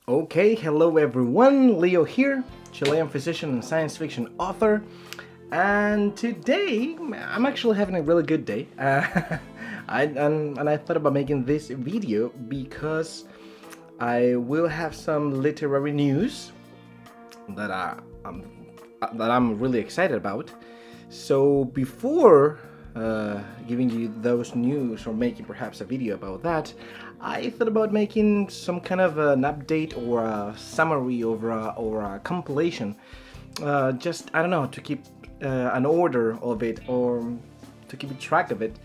Okay, hello everyone, Leo here, Chilean physician and science fiction author. And today, I'm actually having a really good day. I thought about making this video because I will have some literary news that I'm really excited about. So before giving you those news or making perhaps a video about that, I thought about making some kind of an update or a summary or a compilation. Just, I don't know, to keep an order of it or to keep track of it,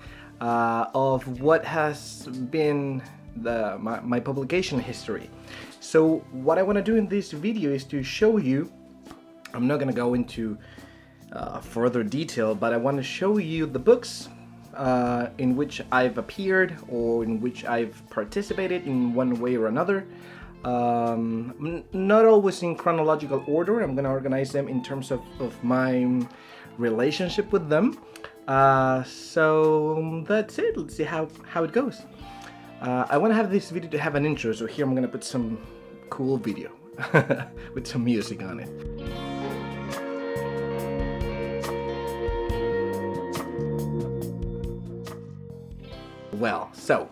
of what has been my publication history. So what I want to do in this video is to show you, I'm not going to go into further detail, but I want to show you the books in which I've appeared or in which I've participated in one way or another. Not always in chronological order. I'm going to organize them in terms of my relationship with them. So that's it. Let's see how it goes. I want to have this video to have an intro, so here I'm going to put some cool video with some music on it. Well, so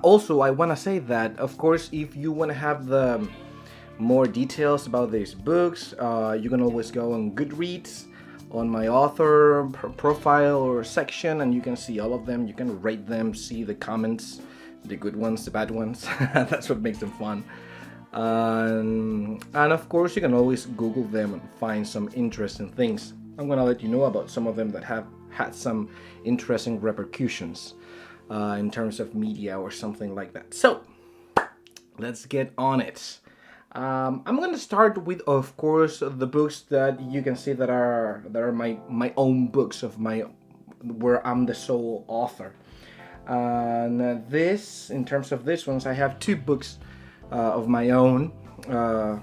also I want to say that, of course, if you want to have the more details about these books, you can always go on Goodreads on my author profile or section, and you can see all of them. You can rate them, see the comments, the good ones, the bad ones. That's what makes them fun. And of course, you can always Google them and find some interesting things. I'm gonna let you know about some of them that have had some interesting repercussions in terms of media or something like that. So let's get on it. I'm going to start with, of course, the books that you can see that are my own books of where I'm the sole author. And this, in terms of these ones, I have two books of my own, my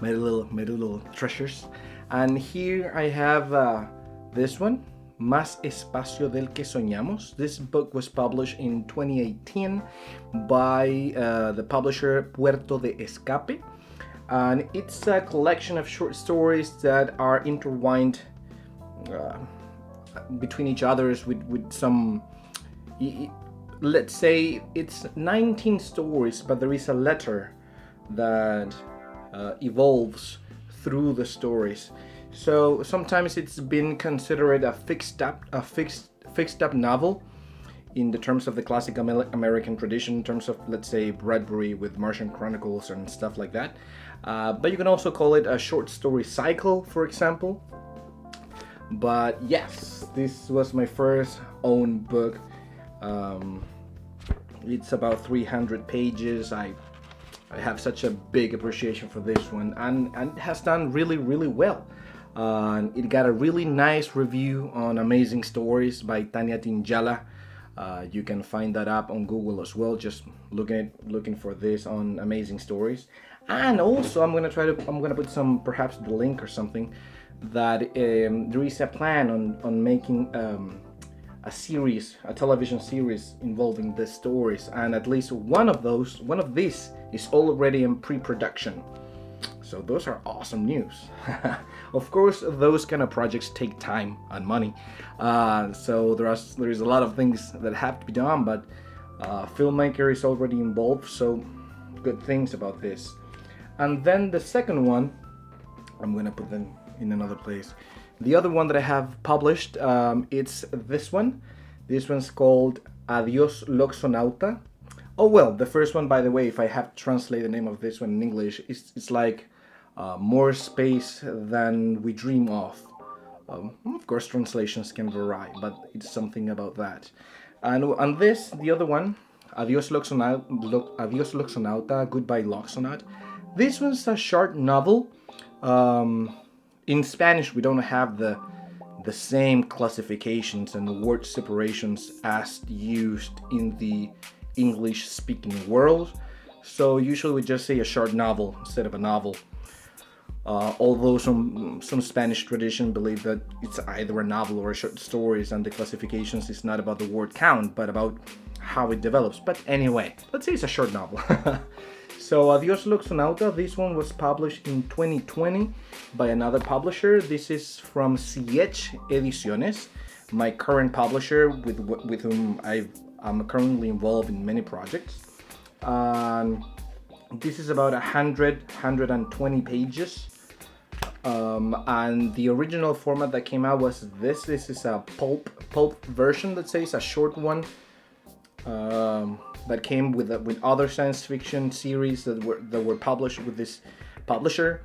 little treasures. And here I have this one, Más Espacio del que Soñamos. This book was published in 2018 by the publisher Puerto de Escape, and it's a collection of short stories that are intertwined between each others with some, let's say it's 19 stories, but there is a letter that evolves through the stories. So sometimes it's been considered a fixed up novel in the terms of the classic American tradition, in terms of, let's say, Bradbury with Martian Chronicles and stuff like that. But you can also call it a short story cycle, for example. But yes, this was my first own book. It's about 300 pages. I have such a big appreciation for this one, and it has done really well. It got a really nice review on Amazing Stories by Tania Tinjala. You can find that up on Google as well, just looking for this on Amazing Stories. And also I'm gonna put some, perhaps the link or something, that there is a plan on making a television series involving the stories, and at least one of these is already in pre-production. So those are awesome news. Of course, those kind of projects take time and money. So there is a lot of things that have to be done, but filmmaker is already involved, so good things about this. And then the second one, I'm gonna put them in another place. The other one that I have published, it's this one. This one's called Adiós Loxonauta. Oh well, the first one, by the way, if I have to translate the name of this one in English, it's like more space than we dream of. Of course, translations can vary, but it's something about that. And this, the other one, Adiós Loxonauta, Goodbye Loxonaut. This one's a short novel. In Spanish, we don't have the same classifications and word separations as used in the English-speaking world. So usually we just say a short novel instead of a novel. Although some Spanish tradition believe that it's either a novel or a short stories, and the classifications is not about the word count, but about how it develops. But anyway, let's say it's a short novel. So Adiós Loxonauta, this one was published in 2020 by another publisher. This is from CH Ediciones, my current publisher with whom I'm currently involved in many projects. This is about 120 pages. And the original format that came out was this. This is a pulp version, let's say. It's a short one that came with other science fiction series that were published with this publisher.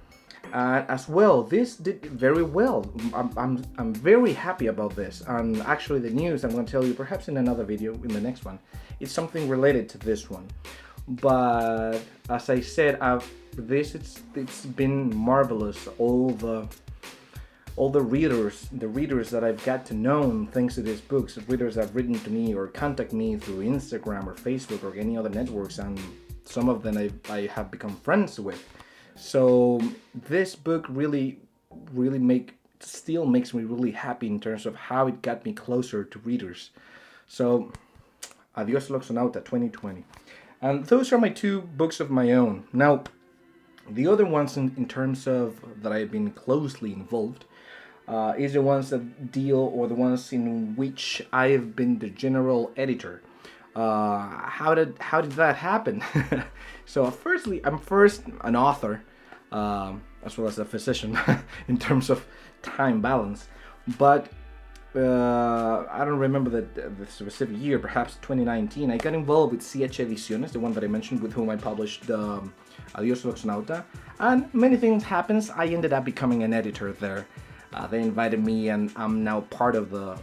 As well, this did very well. I'm very happy about this. And actually, the news I'm going to tell you, perhaps in another video, in the next one, it's something related to this one. But as I said, it's been marvelous. All the readers that I've got to know thanks to these books, readers that have written to me or contact me through Instagram or Facebook or any other networks, and some of them I have become friends with. So this book really still makes me really happy in terms of how it got me closer to readers. So Adiós Loxonauta 2020. And those are my two books of my own. Now, the other ones in terms of that I've been closely involved is the ones that deal, or the ones in which I've been the general editor. How did that happen? So firstly, I'm an author, as well as a physician in terms of time balance. But I don't remember the specific year, perhaps 2019, I got involved with CH Ediciones, the one that I mentioned, with whom I published Adiós Loxonauta, and many things happens. I ended up becoming an editor there. They invited me, and I'm now part of the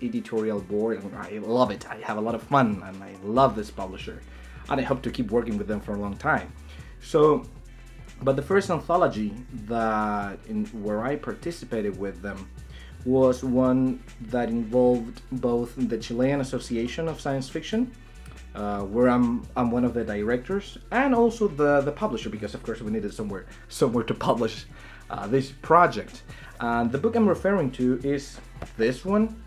editorial board, and I love it. I have a lot of fun, and I love this publisher, and I hope to keep working with them for a long time. So, but the first anthology where I participated with them was one that involved both the Chilean Association of Science Fiction, where I'm one of the directors, and also the publisher, because of course we needed somewhere to publish this project. The book I'm referring to is this one.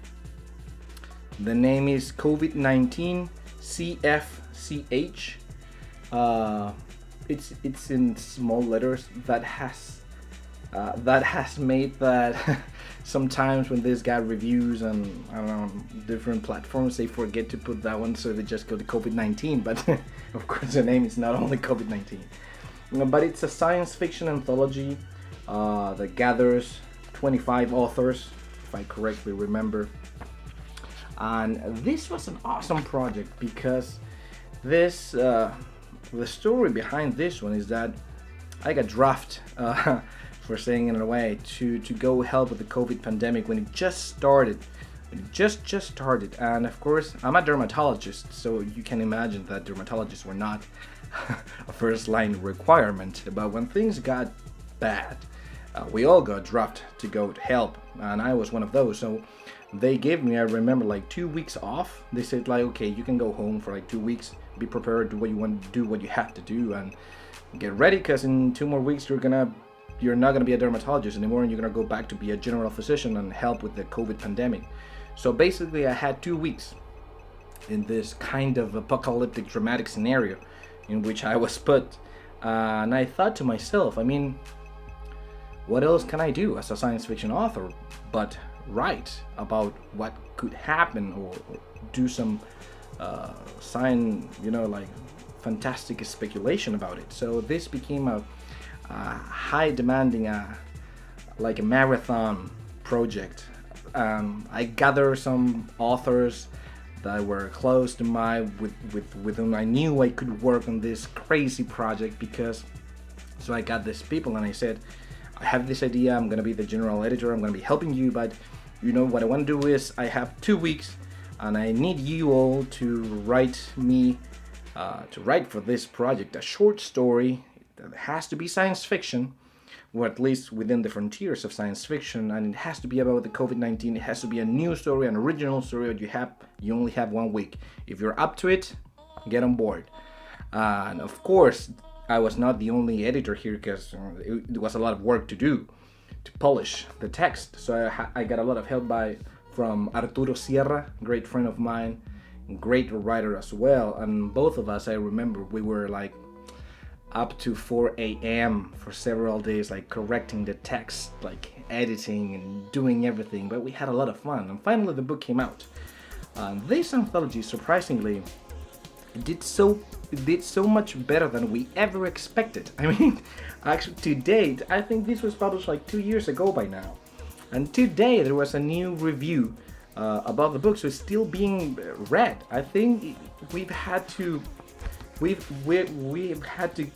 The name is COVID-19 CFCH. It's in small letters. That has made that sometimes when this guy reviews on, I don't know, different platforms, they forget to put that one, so they just go to COVID-19. But of course the name is not only COVID-19. But it's a science fiction anthology that gathers 25 authors, if I correctly remember. And this was an awesome project because the story behind this one is that I got drafted, for saying it in a way, to go help with the COVID pandemic when it just started. Just started. And of course, I'm a dermatologist, so you can imagine that dermatologists were not a first line requirement. But when things got bad, we all got drafted to go to help, and I was one of those. So they gave me, I remember, like 2 weeks off. They said, like, okay, you can go home for like 2 weeks, be prepared, do what you want to do, what you have to do, and get ready, because in 2 more weeks you're not gonna be a dermatologist anymore, and you're gonna go back to be a general physician and help with the COVID pandemic. So basically I had 2 weeks in this kind of apocalyptic dramatic scenario in which I was put, and I thought to myself, I mean, what else can I do as a science fiction author but write about what could happen, or do some like fantastic speculation about it. So this became a high demanding, like a marathon project. I gathered some authors that were close to with whom I knew I could work on this crazy project, so I got these people and I said, I have this idea, I'm gonna be the general editor, I'm gonna be helping you, but you know what I want to do is I have 2 weeks and I need you all to write for this project a short story that has to be science fiction, or at least within the frontiers of science fiction, and it has to be about the COVID-19. It has to be a new story, an original story. You only have 1 week. If you're up to it, get on board. And of course, I was not the only editor here because it was a lot of work to do to polish the text. So I got a lot of help from Arturo Sierra, great friend of mine, great writer as well. And both of us, I remember, we were like up to 4 a.m. for several days, like correcting the text, like editing and doing everything. But we had a lot of fun, and finally the book came out. This anthology, surprisingly, did so much better than we ever expected. I mean, actually, to date, I think this was published like 2 years ago by now, and today there was a new review about the book, so it's still being read. I think we've had to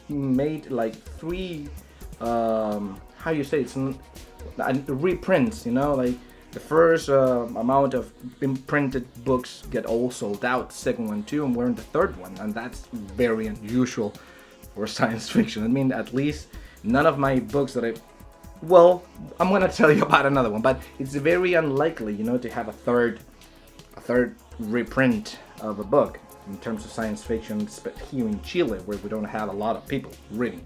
made like 3 how you say it's reprints, like the first amount of imprinted books get all sold out, the second one too, and we're in the third one, and that's very unusual for science fiction. I mean, at least none of my books that I'm gonna tell you about another one, but it's very unlikely, to have a third reprint of a book in terms of science fiction here in Chile, where we don't have a lot of people reading.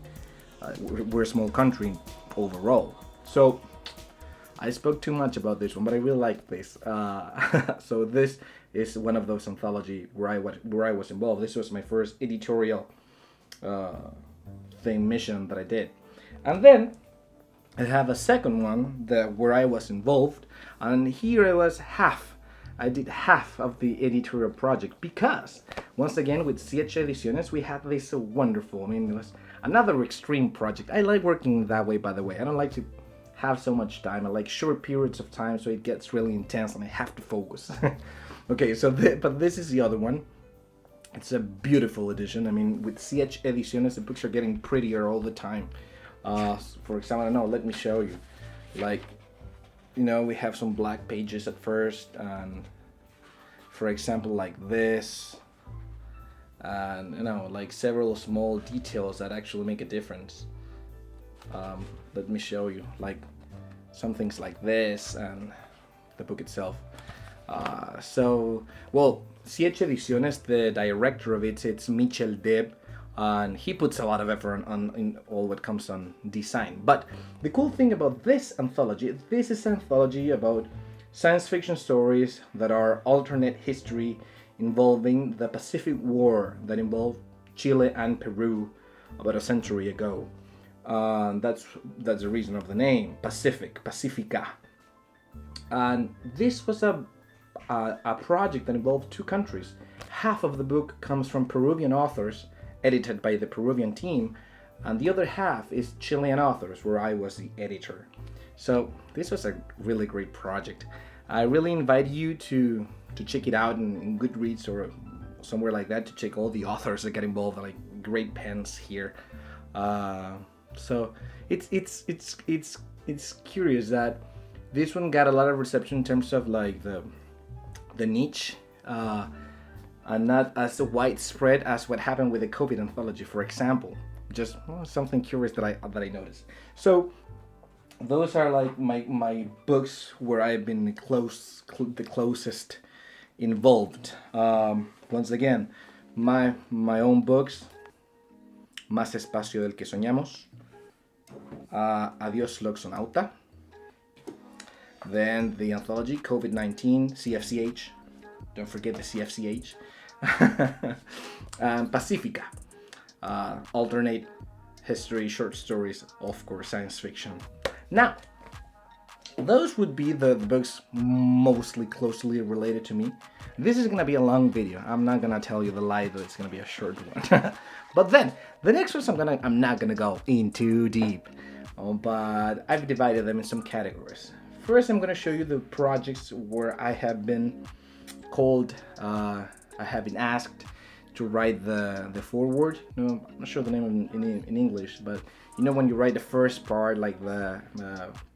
We're a small country overall, so I spoke too much about this one, but I really like this. So this is one of those anthology where I was involved. This was my first editorial mission that I did, and then I have a second one where I was involved, and here I did half of the editorial project, because once again with CH Ediciones we had this wonderful, it was another extreme project. I like working that way, by the way. I don't like to have so much time. I like short periods of time, so it gets really intense and I have to focus. Okay, so but this is the other one. It's a beautiful edition. With CH Ediciones, the books are getting prettier all the time. For example, I don't know, let me show you. Like, we have some black pages at first, and for example, like this, and like several small details that actually make a difference. Let me show you, like some things like this and the book itself. CH Ediciones, the director of it's Michel Deb, and he puts a lot of effort in all what comes on design. But the cool thing about this is an anthology about science fiction stories that are alternate history involving the Pacific War that involved Chile and Peru about a century ago. That's the reason of the name, Pacifica. And this was a project that involved 2 countries. Half of the book comes from Peruvian authors, edited by the Peruvian team, and the other half is Chilean authors, where I was the editor. So this was a really great project. I really invite you to check it out in Goodreads or somewhere like that, to check all the authors that get involved, like great pens here. So it's curious that this one got a lot of reception in terms of like the niche, and not as widespread as what happened with the COVID anthology, for example. Just something curious that I noticed. So those are like my books where I've been the closest involved. Once again, my own books: Más espacio del que soñamos, Adiós Loxonauta. Then the anthology COVID-19, CFCH. Don't forget the CFCH. And Pacifica, alternate history, short stories, of course, science fiction. Now, those would be the books mostly closely related to me. This is gonna be a long video. I'm not gonna tell you the lie that it's gonna be a short one. But then the next ones I'm not gonna go in too deep. But I've divided them in some categories. First, I'm gonna show you the projects where I have been called. I have been asked to write the foreword. I'm not sure the name in English, but when you write the first part, like the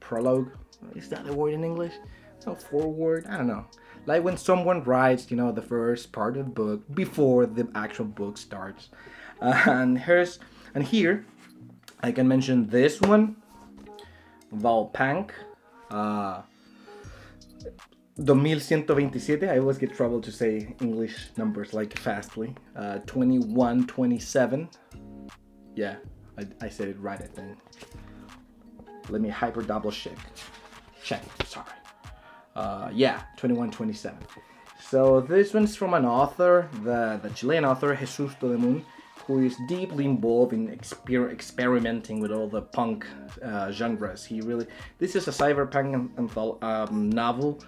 prologue. Is that the word in English? So foreword, I don't know. Like when someone writes, the first part of the book before the actual book starts. And here, I can mention this one, Valpank, 2127. I always get trouble to say English numbers like fastly. 2127. Yeah, I said it right, I think. Let me hyper double check. Sorry. Yeah, 2127. So this one's from an author, the Chilean author Jesus Todemun, who is deeply involved in experimenting with all the punk genres. This is a cyberpunk novel,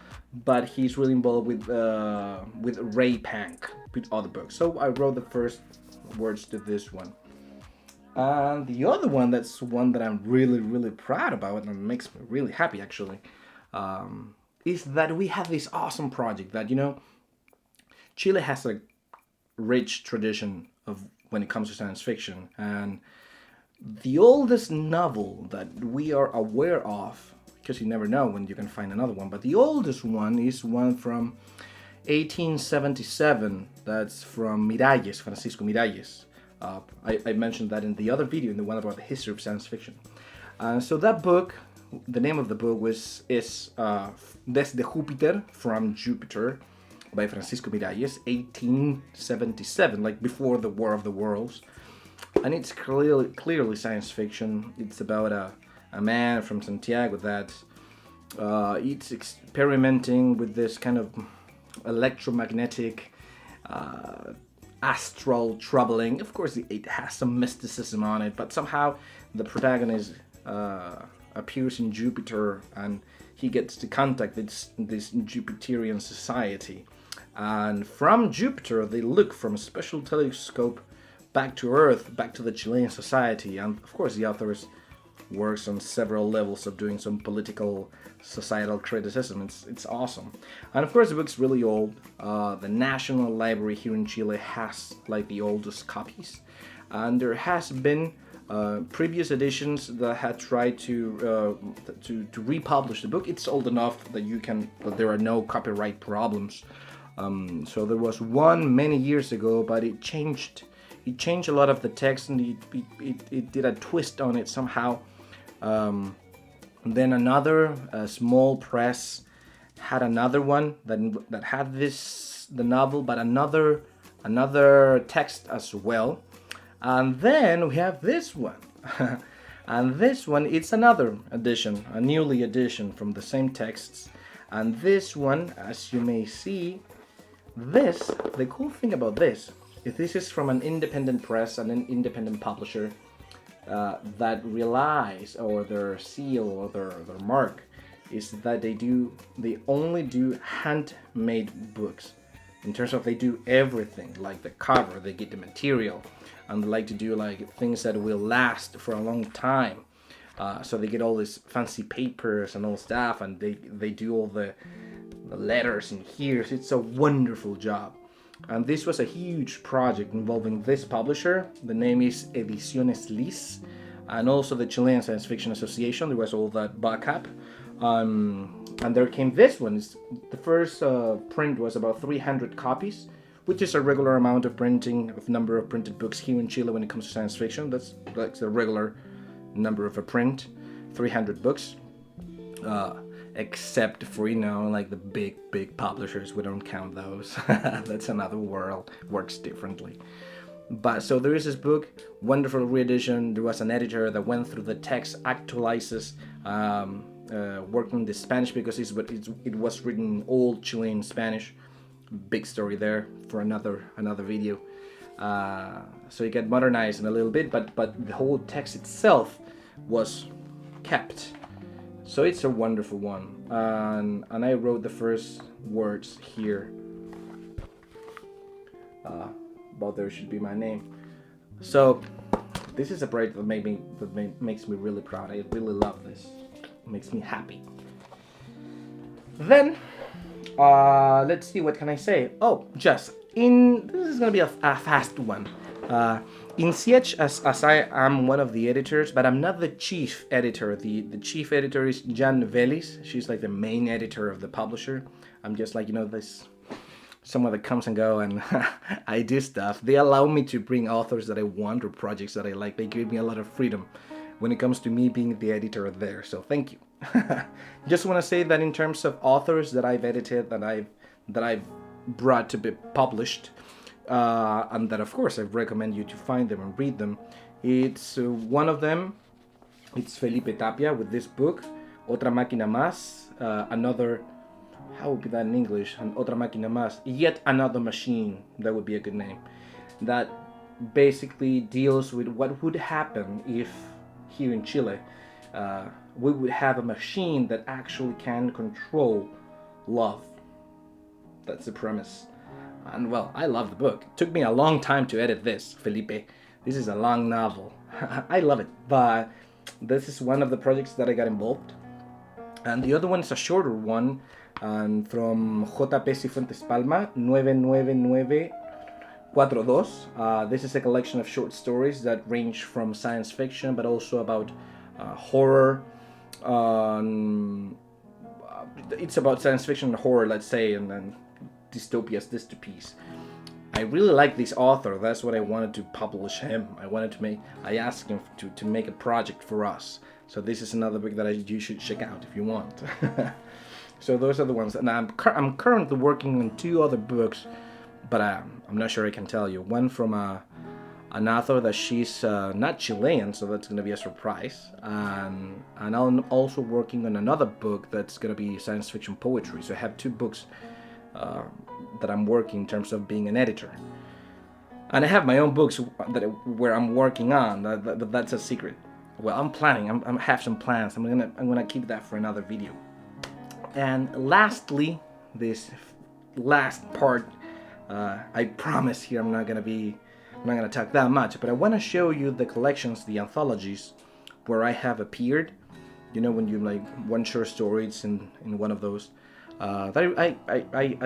but he's really involved with Ray Punk, with other books. So I wrote the first words to this one. And the other one, that's one that I'm really, really proud about and makes me really happy actually, is that we have this awesome project that, Chile has a rich tradition of when it comes to science fiction. And the oldest novel that we are aware of, because you never know when you can find another one, but the oldest one is one from 1877. That's from Miralles, Francisco Miralles. I mentioned that in the other video, in the one about the history of science fiction. So that book, the name of the book is Desde Júpiter, from Jupiter, by Francisco Miralles, 1877, like before the War of the Worlds. And it's clearly science fiction. It's about a man from Santiago that it's experimenting with this kind of electromagnetic astral traveling. Of course, it has some mysticism on it, but somehow the protagonist appears in Jupiter and he gets to contact this Jupiterian society. And from Jupiter, they look from a special telescope back to Earth, back to the Chilean society. And of course, the author works on several levels of doing some political, societal criticism. It's awesome. And of course, the book's really old. The National Library here in Chile has like the oldest copies. And there has been previous editions that had tried to republish the book. It's old enough that there are no copyright problems. So there was one many years ago, but it changed a lot of the text, and it did a twist on it somehow. Then another small press had another one that had the novel, but another text as well. And then we have this one. And this one, it's another edition, a newly edition from the same texts. And this one, as you may see, the cool thing about this is this is from an independent press and an independent publisher that relies, or their seal or their mark is that they only do handmade books. In terms of, they do everything, like the cover, they get the material, and they like to do like things that will last for a long time. So they get all these fancy papers and all stuff, and they do all the letters in here. So it's a wonderful job. And this was a huge project involving this publisher. The name is Ediciones Lis, and also the Chilean Science Fiction Association. There was all that backup. And there came this one. The first print was about 300 copies, which is a regular amount of printing, of number of printed books here in Chile when it comes to science fiction. That's the regular number of a print, 300 books. Except for, like the big publishers, we don't count those. That's another world, works differently. But so there is this book, wonderful re-edition. There was an editor that went through the text, actualizes, working the Spanish, because it was written in old Chilean Spanish. Big story there for another video. So it got modernized in a little bit, but the whole text itself was kept. So it's a wonderful one, and I wrote the first words here. But there should be my name. So this is a project that makes me really proud. I really love this. It makes me happy. Then let's see, what can I say? Oh, this is gonna be a fast one. In CH, as I am one of the editors, but I'm not the chief editor. The chief editor is Jan Velis. She's like the main editor of the publisher. I'm just like, this someone that comes and go, and I do stuff. They allow me to bring authors that I want or projects that I like. They give me a lot of freedom when it comes to me being the editor there. So thank you. Just want to say that in terms of authors that I've edited, that I've brought to be published, and that of course I recommend you to find them and read them. It's one of them. It's Felipe Tapia with this book, Otra Máquina Más. Another, how would be that in English? Otra Máquina Más. Yet Another Machine. That would be a good name. That basically deals with what would happen if here in Chile we would have a machine that actually can control love. That's the premise. And well, I love the book. It took me a long time to edit this, Felipe. This is a long novel. I love it, but this is one of the projects that I got involved. And the other one is a shorter one, and from J.P. Cifuentes Palma, 99942. This is a collection of short stories that range from science fiction, but also about horror. It's about science fiction and horror, let's say, and then dystopias. I really like this author. That's what I wanted to publish him. I asked him to make a project for us. So this is another book that you should check out if you want. So those are the ones. And I'm currently working on 2 other books, but I'm not sure I can tell you. One from an author that she's not Chilean, so that's going to be a surprise. And I'm also working on another book that's going to be science fiction poetry. So I have 2 books that I'm working in terms of being an editor. And I have my own books where I'm working on, but that's a secret. Well, I'm planning. I have some plans. I'm gonna keep that for another video. And lastly, this last part, I promise here I'm not gonna talk that much, but I want to show you the collections, the anthologies, where I have appeared. You know, when you like one short story, it's in one of those. I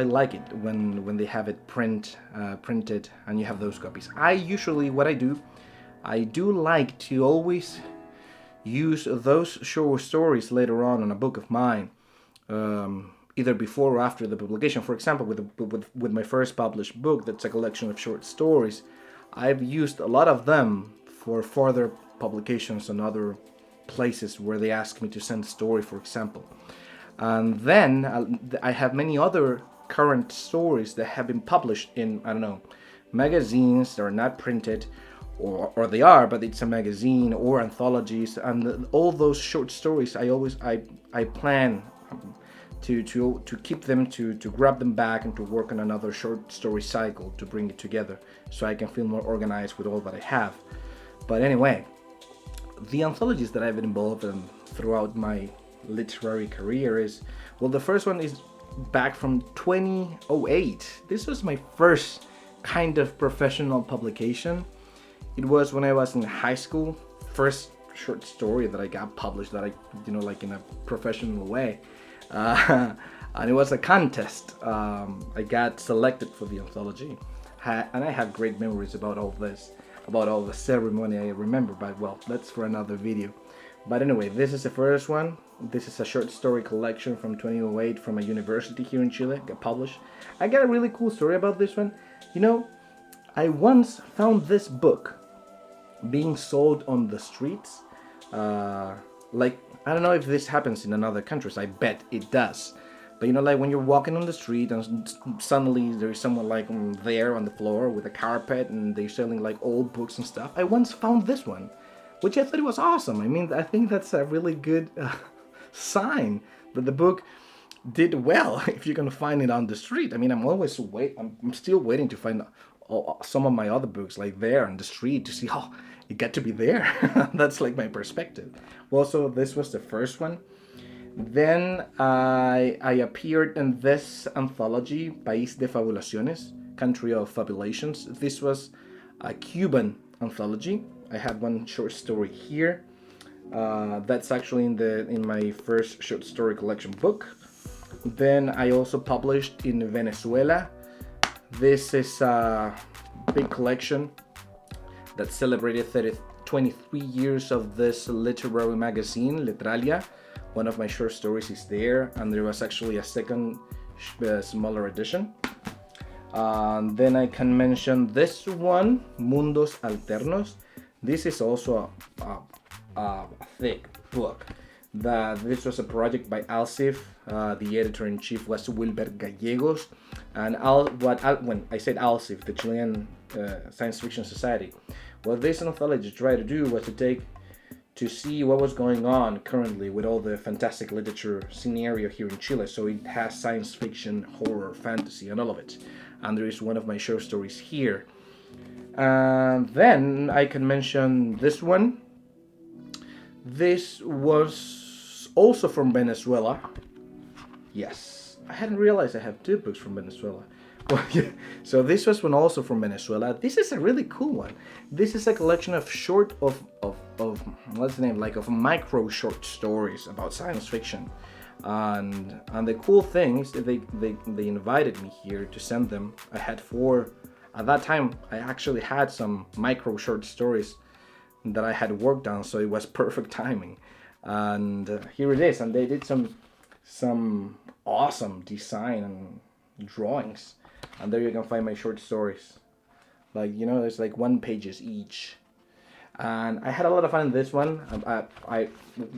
like it when they have it printed and you have those copies. I do like to always use those short stories later on a book of mine, either before or after the publication. For example, with my first published book, that's a collection of short stories, I've used a lot of them for further publications and other places where they ask me to send a story, for example. And then I have many other current stories that have been published in, I don't know, magazines that are not printed, or they are, but it's a magazine, or anthologies. And all those short stories, I plan to keep them, to grab them back and to work on another short story cycle to bring it together so I can feel more organized with all that I have. But anyway, the anthologies that I've been involved in throughout my literary career is, well, the first one is back from 2008. This was my first kind of professional publication. It was when I was in high school, first short story that I got published that I, like in a professional way. And it was a contest. I got selected for the anthology. And I have great memories about all this, about all the ceremony I remember, but well, that's for another video. But anyway, this is the first one. This is a short story collection from 2008 from a university here in Chile, got published. I got a really cool story about this one. I once found this book being sold on the streets. I don't know if this happens in other countries. I bet it does. But like when you're walking on the street and suddenly there is someone like there on the floor with a carpet and they're selling like old books and stuff. I once found this one, which I thought it was awesome. I mean, I think that's a really good sign that the book did well if you're gonna find it on the street. I mean, I'm still waiting to find some of my other books like there on the street to see how it got to be there. That's like my perspective. Well, so this was the first one. Then I appeared in this anthology, País de Fabulaciones, Country of Fabulations. This was a Cuban anthology. I have one short story here. That's actually in my first short story collection book. Then I also published in Venezuela. This is a big collection that celebrated 23 years of this literary magazine, Letralia. One of my short stories is there, and there was actually a second smaller edition. Then I can mention this one, Mundos Alternos. This is also a thick book. that this was a project by ALCIFF. The editor-in-chief was Wilber Gallegos, and when I said ALCIFF, the Chilean Science Fiction Society, what this anthology tried to do was to see what was going on currently with all the fantastic literature scenario here in Chile. So it has science fiction, horror, fantasy, and all of it. And there is one of my short stories here. And then I can mention this one. This was also from Venezuela. Yes, I hadn't realized I have 2 books from Venezuela. Well, yeah. So this was one also from Venezuela. This is a really cool one. This is a collection of what's the name, like of micro short stories about science fiction. And the cool thing is that they invited me here to send them. I had 4. At that time, I actually had some micro short stories that I had worked on, so it was perfect timing. And here it is. And they did some awesome design and drawings. And there you can find my short stories. Like, you know, there's like 1 pages each. And I had a lot of fun in this one.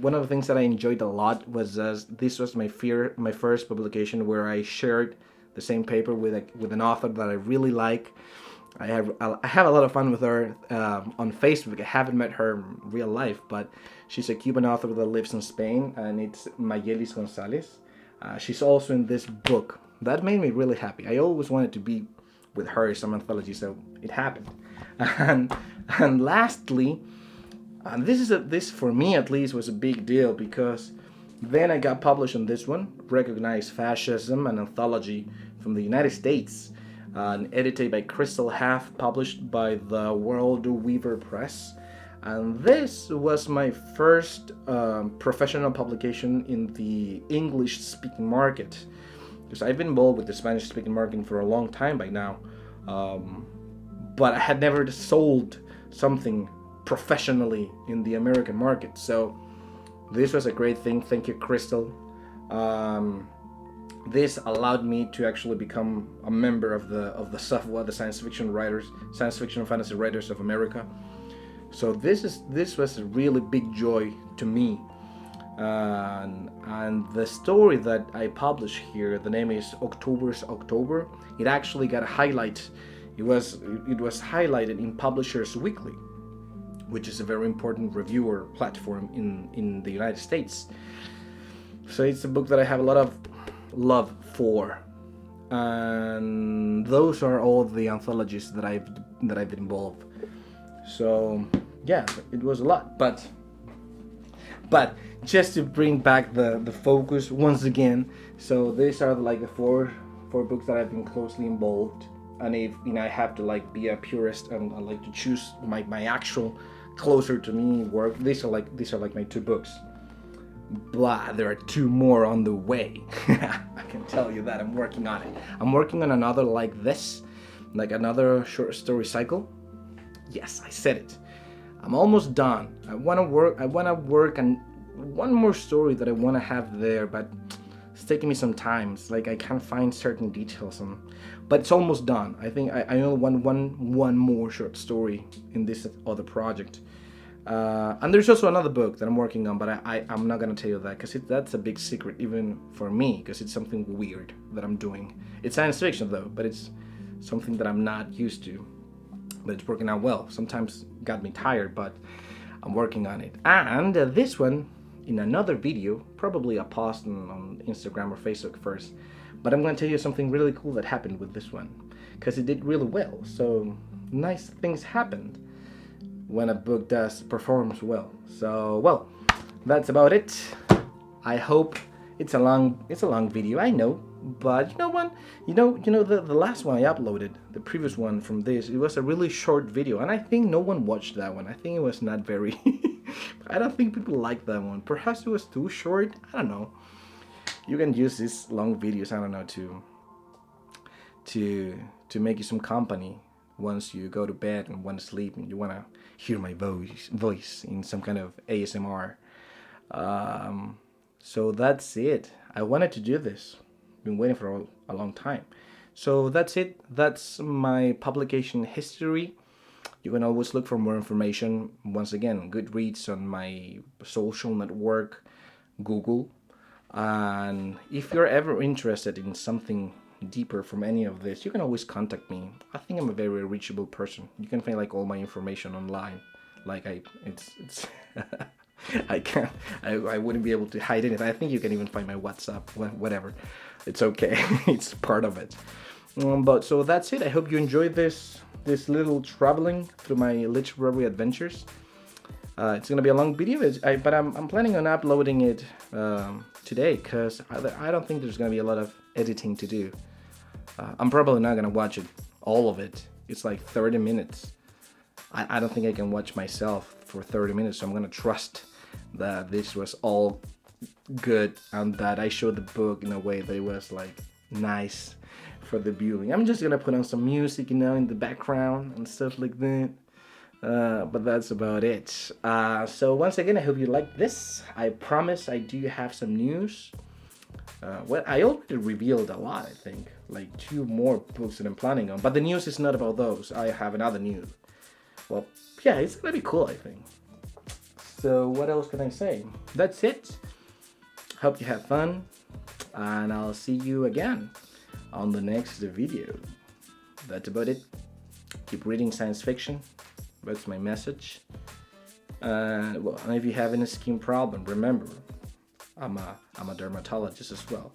One of the things that I enjoyed a lot was this was my first publication where I shared the same paper with an author that I really like. I have a lot of fun with her on Facebook. I haven't met her in real life, but she's a Cuban author that lives in Spain, and it's Mayelis Gonzalez. She's also in this book. That made me really happy. I always wanted to be with her in some anthology, so it happened. And lastly, and this for me at least was a big deal, because then I got published on this one, Recognized Fascism, an anthology from the United States, edited by Crystal Half, published by the World Weaver Press. And this was my first professional publication in the English-speaking market, because I've been involved with the Spanish-speaking market for a long time by now, but I had never sold something professionally in the American market. So this was a great thing. Thank you, Crystal. This allowed me to actually become a member of the SFWA, the Science Fiction and Fantasy Writers of America. So this was a really big joy to me. And the story that I published here, the name is October's October. It actually got a highlight. It was highlighted in Publishers Weekly, which is a very important reviewer platform in the United States. So it's a book that I have a lot of love for, and those are all the anthologies that I've been involved. So yeah, it was a lot, but just to bring back the focus once again. So these are like the four books that I've been closely involved. And if I have to like be a purist and I like to choose my actual closer to me work, these are like my 2 books. But there are 2 more on the way. I can tell you that. I'm working on it. I'm working on another like this, like another short story cycle. Yes, I said it. I'm almost done. I want to work on one more story that I want to have there, but it's taking me some time. It's like I can't find certain details, but it's almost done. I think I only want one more short story in this other project. And there's also another book that I'm working on, but I'm not going to tell you that, because that's a big secret even for me, because it's something weird that I'm doing. It's science fiction though, but it's something that I'm not used to. But it's working out well. Sometimes got me tired, but I'm working on it. And this one, in another video, probably a post on Instagram or Facebook first, but I'm going to tell you something really cool that happened with this one, because it did really well. So nice things happened when a book performs well. So well, that's about it. I hope it's a long video, I know, but you know what? The last one I uploaded, the previous one from this, it was a really short video, and I think no one watched that one. I think it was not very I don't think people liked that one. Perhaps it was too short. I don't know. You can use these long videos, I don't know, to make you some company once you go to bed and want to sleep and you want to hear my voice in some kind of ASMR. So that's it. I wanted to do this. Been waiting for a long time. So that's it. That's my publication history. You can always look for more information. Once again, Goodreads on my social network. Google. And if you're ever interested in something deeper from any of this, you can always contact me. I think I'm a very reachable person. You can find like all my information online. Like it's I can't, I wouldn't be able to hide anything. I think you can even find my WhatsApp, whatever. It's okay. It's part of it. But so that's it. I hope you enjoyed this little traveling through my literary adventures. It's gonna be a long video, but I'm planning on uploading it today because I don't think there's gonna be a lot of editing to do. I'm probably not gonna watch it, all of it. It's like 30 minutes. I don't think I can watch myself for 30 minutes, so I'm gonna trust that this was all good and that I showed the book in a way that it was like nice for the viewing. I'm just gonna put on some music, in the background and stuff like that. But that's about it. So once again, I hope you like this. I promise I do have some news. Well, I already revealed a lot, I think. Like 2 more books that I'm planning on. But the news is not about those. I have another news. Well, yeah, it's gonna be cool, I think. So what else can I say? That's it. Hope you have fun. And I'll see you again on the next video. That's about it. Keep reading science fiction. That's my message. Well, and if you have any skin problem, remember, I'm a dermatologist as well.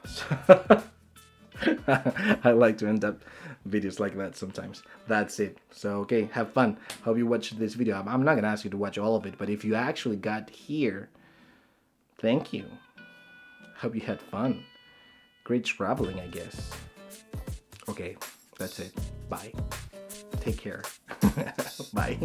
So I like to end up videos like that sometimes. That's it. So okay, have fun. Hope you watched this video. I'm not gonna ask you to watch all of it, but if you actually got here, thank you. Hope you had fun. Great traveling, I guess. Okay, that's it. Bye. Take care. Bye.